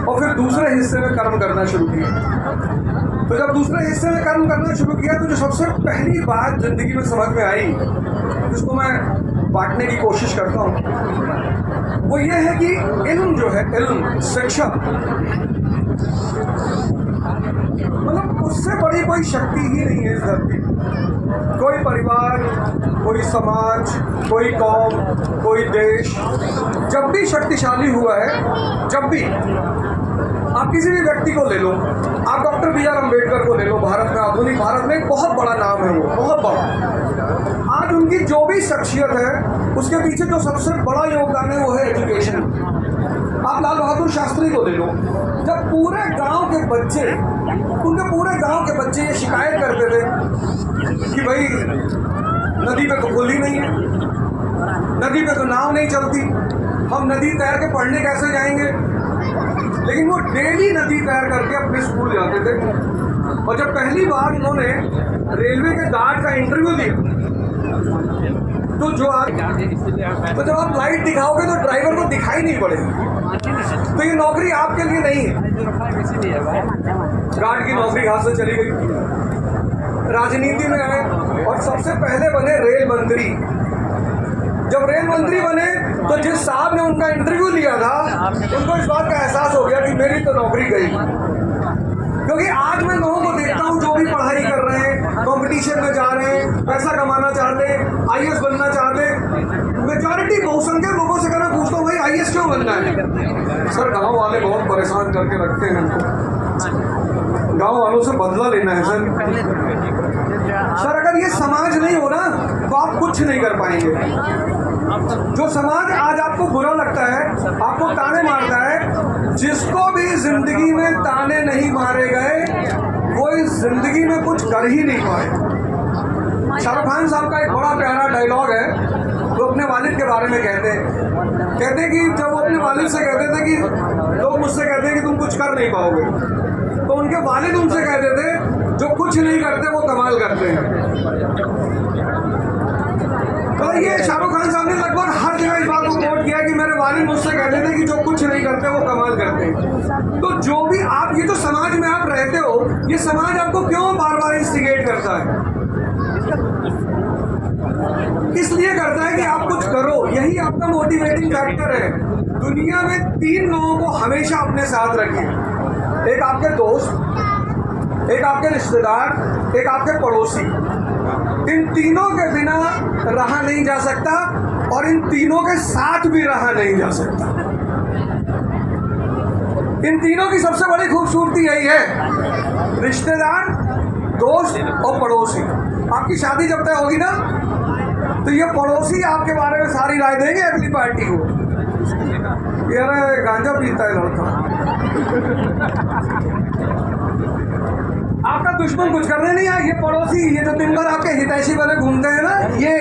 और फिर दूसरे हिस्से में कर्म करना शुरू किया। तो जब दूसरे हिस्से में कर्म करना शुरू किया तो जो सबसे पहली बात जिंदगी में समझ में आई, जिसको मैं बांटने की कोशिश करता हूँ, वो ये है कि इल्म जो है, इल्म, शिक्षा, मतलब उससे बड़ी कोई शक्ति ही नहीं है इस धरती। कोई परिवार, कोई समाज, कोई कौम, कोई देश जब भी शक्तिशाली हुआ है, जब भी आप किसी भी व्यक्ति को ले लो, आप डॉक्टर बी आर अम्बेडकर को ले लो, भारत में, आधुनिक भारत में एक बहुत बड़ा नाम है, वो बहुत बड़ा। आज उनकी जो भी शख्सियत है उसके पीछे जो सबसे बड़ा योगदान है वो है एजुकेशन। आप लाल बहादुर शास्त्री को ले लो, जब पूरे गांव के बच्चे, उनके पूरे गांव के बच्चे ये शिकायत करते थे कि भाई नदी पे तो पुल ही नहीं है, नदी पे तो नाव नहीं चलती, हम नदी तैर के पढ़ने कैसे जाएंगे, लेकिन वो डेली नदी तैर करके अपने स्कूल जाते थे। और जब पहली बार उन्होंने रेलवे के गार्ड का इंटरव्यू दिया तो जब आप लाइट दिखाओगे तो ड्राइवर को दिखाई नहीं पड़ेगी, तो ये नौकरी आपके लिए नहीं है। गार्ड की नौकरी हाथ से चली गई, राजनीति में आए और सबसे पहले बने रेल मंत्री। जब रेल मंत्री बने तो जिस साहब ने उनका इंटरव्यू लिया था उनको इस बात का एहसास हो गया कि मेरी तो नौकरी गई। क्योंकि आज मैं लोगों को देखता हूँ जो भी पढ़ाई कर रहे हैं, कंपटीशन में जा रहे हैं, पैसा कमाना चाहते हैं, आईएएस बनना चाहते हैं, मेजॉरिटी बहुसंख्यक लोगों से मैं पूछता हूँ भाई आईएएस क्यों बनना है? सर गाँव वाले बहुत परेशान करके रखते हैं हमको, गाँव वालों से बदला लेना है सर, अगर ये समाज नहीं हो ना तो आप कुछ नहीं कर पाएंगे। जो समाज आज आपको बुरा लगता है, आपको ताने मारता है, जिसको भी जिंदगी में ताने नहीं मारे गए वो इस जिंदगी में कुछ कर ही नहीं पाए। शाहरुख खान साहब का एक बड़ा प्यारा डायलॉग है, वो अपने वालिद के बारे में कहते हैं कि जब वो अपने वालिद से कहते थे कि लोग मुझसे कहते हैं कि तुम कुछ कर नहीं पाओगे, तो उनके वालिद उनसे कहते थे जो कुछ नहीं करते वो कमाल करते हैं। तो ये शाहरुख खान साहब ने लगभग हर जगह इस बात को कोट किया कि मेरे वालिद मुझसे कहते थे कि जो कुछ नहीं करते वो कमाल करते हैं। तो जो भी आप, ये जो समाज में आप रहते हो, ये समाज आपको क्यों बार बार इंस्टिगेट करता है? इसलिए करता है कि आप कुछ करो, यही आपका मोटिवेटिंग फैक्टर है। दुनिया में 3 लोगों को हमेशा अपने साथ रखिए, एक आपके दोस्त, एक आपके रिश्तेदार, एक आपके पड़ोसी। इन तीनों के बिना रहा नहीं जा सकता और इन तीनों के साथ भी रहा नहीं जा सकता। इन तीनों की सबसे बड़ी खूबसूरती यही है, रिश्तेदार, दोस्त और पड़ोसी। आपकी शादी जब तय होगी ना तो ये पड़ोसी आपके बारे में सारी राय देंगे अगली पार्टी को, यार गांजा पीता है लड़का। आपका दुश्मन कुछ करने नहीं आया, ये पड़ोसी, ये जो दिन भर आपके हितैषी बने घूमते हैं ना, ये